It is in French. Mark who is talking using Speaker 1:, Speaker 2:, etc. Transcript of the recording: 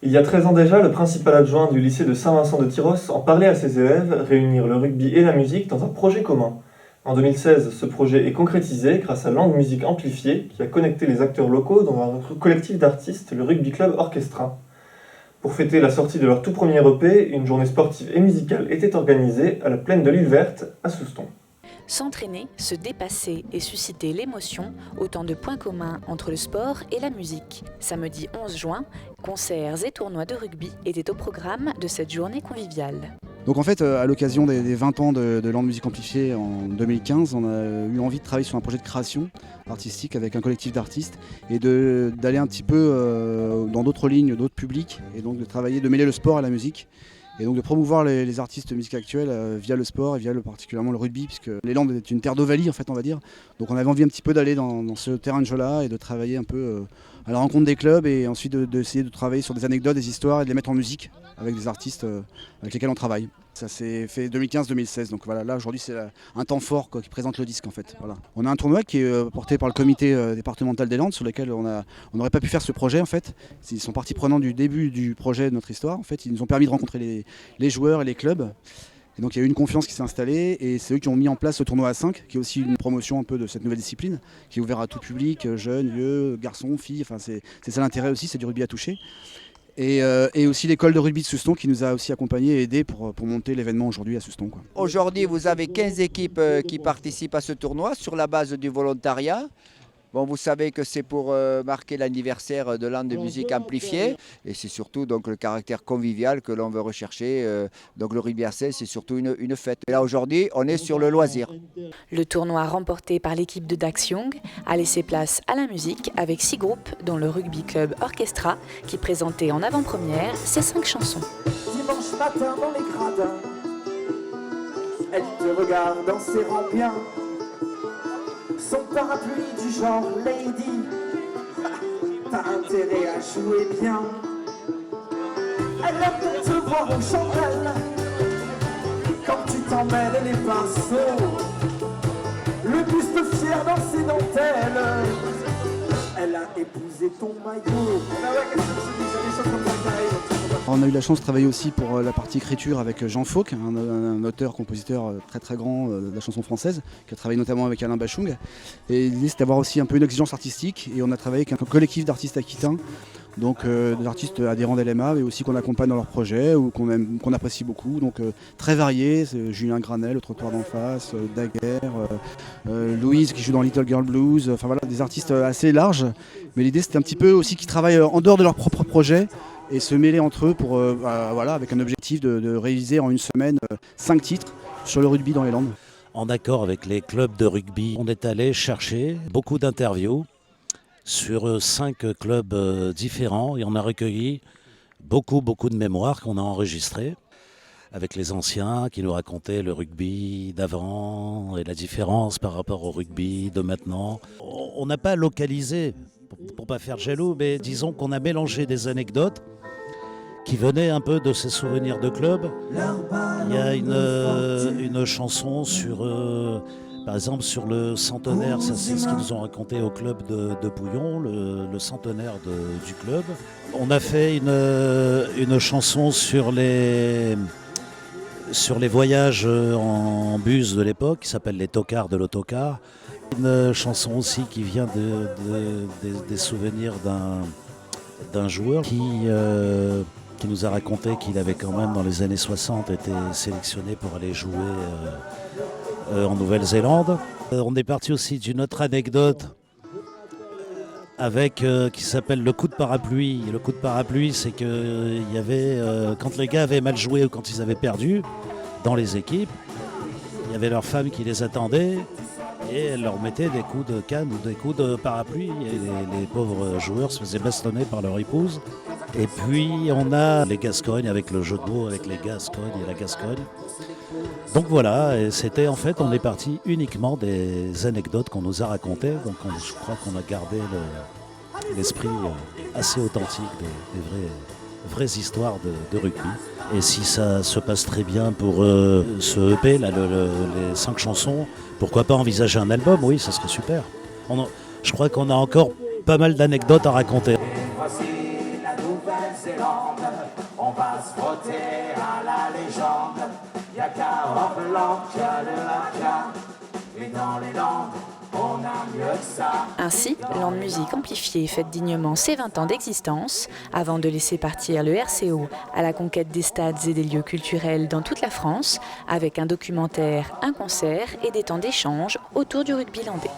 Speaker 1: Il y a 13 ans déjà, le principal adjoint du lycée de Saint-Vincent-de-Tyrosse en parlait à ses élèves, réunir le rugby et la musique dans un projet commun. En 2016, ce projet est concrétisé grâce à Langue Musique Amplifiée, qui a connecté les acteurs locaux dans un collectif d'artistes, le Rugby Club Orchestra. Pour fêter la sortie de leur tout premier EP, une journée sportive et musicale était organisée à la plaine de l'Île Verte, à Souston.
Speaker 2: S'entraîner, se dépasser et susciter l'émotion, autant de points communs entre le sport et la musique. Samedi 11 juin, concerts et tournois de rugby étaient au programme de cette journée conviviale.
Speaker 3: Donc en fait, à l'occasion des 20 ans de Langue Musique Amplifiée en 2015, on a eu envie de travailler sur un projet de création artistique avec un collectif d'artistes et d'aller un petit peu dans d'autres lignes, d'autres publics, et donc de mêler le sport à la musique. Et donc de promouvoir les artistes de musique actuelle via le sport et via particulièrement le rugby, puisque les Landes est une terre d'Ovalie en fait, on va dire. Donc on avait envie un petit peu d'aller dans ce terrain de jeu-là et de travailler un peu à la rencontre des clubs et ensuite d'essayer de travailler sur des anecdotes, des histoires et de les mettre en musique avec des artistes avec lesquels on travaille. Ça s'est fait 2015-2016, donc voilà, là aujourd'hui c'est un temps fort qui présente le disque en fait. Voilà. On a un tournoi qui est porté par le comité départemental des Landes sur lequel on n'aurait pas pu faire ce projet en fait. Ils sont partie prenante du début du projet de notre histoire. En fait, ils nous ont permis de rencontrer les joueurs et les clubs. Et donc il y a eu une confiance qui s'est installée et c'est eux qui ont mis en place ce tournoi à 5, qui est aussi une promotion un peu de cette nouvelle discipline, qui est ouvert à tout public, jeunes, vieux, garçons, filles, enfin c'est ça l'intérêt aussi, c'est du rugby à toucher. Et aussi l'école de rugby de Souston qui nous a aussi accompagnés et aidés pour monter l'événement aujourd'hui à Souston.
Speaker 4: Aujourd'hui, vous avez 15 équipes qui participent à ce tournoi sur la base du volontariat. Bon, vous savez que c'est pour marquer l'anniversaire de l'an de musique amplifiée et c'est surtout donc, le caractère convivial que l'on veut rechercher. Donc le rugby à 16, c'est surtout une fête. Et là aujourd'hui, on est sur le loisir.
Speaker 2: Le tournoi remporté par l'équipe de Dax Young a laissé place à la musique avec 6 groupes dont le Rugby Club Orchestra qui présentait en avant-première ses 5 chansons.
Speaker 5: Dimanche matin dans les gradins, elle te regarde en serrant bien son parapluie du genre lady. T'as intérêt à jouer bien. Elle aime te voir aux chandelles quand tu t'emmènes les pinceaux, le buste fier dans ses dentelles. Elle a épousé ton maillot.
Speaker 3: On a eu la chance de travailler aussi pour la partie écriture avec Jean Fauque, un auteur-compositeur très très grand de la chanson française, qui a travaillé notamment avec Alain Bachung. Et l'idée c'est d'avoir aussi un peu une exigence artistique et on a travaillé avec un collectif d'artistes aquitains, donc des artistes adhérents d'LMA mais aussi qu'on accompagne dans leurs projets ou qu'on apprécie beaucoup, donc très variés. C'est Julien Granel, au trottoir d'en face, Daguerre, Louise qui joue dans Little Girl Blues, enfin voilà, des artistes assez larges. Mais l'idée c'était un petit peu aussi qu'ils travaillent en dehors de leurs propres projets et se mêler entre eux pour, voilà, avec un objectif de réaliser en une semaine 5 titres sur le rugby dans les Landes.
Speaker 6: En accord avec les clubs de rugby, on est allé chercher beaucoup d'interviews sur 5 clubs différents et on a recueilli beaucoup de mémoires qu'on a enregistrées avec les anciens qui nous racontaient le rugby d'avant et la différence par rapport au rugby de maintenant. On n'a pas localisé, pour pas faire jaloux, mais disons qu'on a mélangé des anecdotes qui venaient un peu de ces souvenirs de club. Il y a une chanson sur, par exemple, sur le centenaire, ça c'est ce qu'ils nous ont raconté au club de Bouillon, le centenaire du club. On a fait une chanson sur les voyages en bus de l'époque, qui s'appelle Les Tocards de l'autocar. Une chanson aussi qui vient des souvenirs d'un joueur qui nous a raconté qu'il avait quand même dans les années 60 été sélectionné pour aller jouer en Nouvelle-Zélande. On est parti aussi d'une autre anecdote avec qui s'appelle le coup de parapluie. Le coup de parapluie, c'est que il y avait quand les gars avaient mal joué ou quand ils avaient perdu dans les équipes, il y avait leur femme qui les attendait et elle leur mettait des coups de canne ou des coups de parapluie et les pauvres joueurs se faisaient bastonner par leur épouse. Et puis on a les Gascognes avec le jeu de mots avec les Gascognes et la Gascogne. Donc voilà, et c'était en fait, on est parti uniquement des anecdotes qu'on nous a racontées. Donc je crois qu'on a gardé l'esprit assez authentique des vraies histoires de rugby. Et si ça se passe très bien pour ce EP, là, les 5 chansons, pourquoi pas envisager un album? Oui, ça serait super. Je crois qu'on a encore pas mal d'anecdotes à raconter.
Speaker 5: Voici la nouvelle Nouvelle-Zélande, on va se frotter à la légende. Y'a qu'à Auckland, y'a le Haka, et dans les Landes, on a mieux que ça.
Speaker 2: Ainsi, Land Musique Amplifiée fête dignement ses 20 ans d'existence avant de laisser partir le RCO à la conquête des stades et des lieux culturels dans toute la France avec un documentaire, un concert et des temps d'échange autour du rugby landais.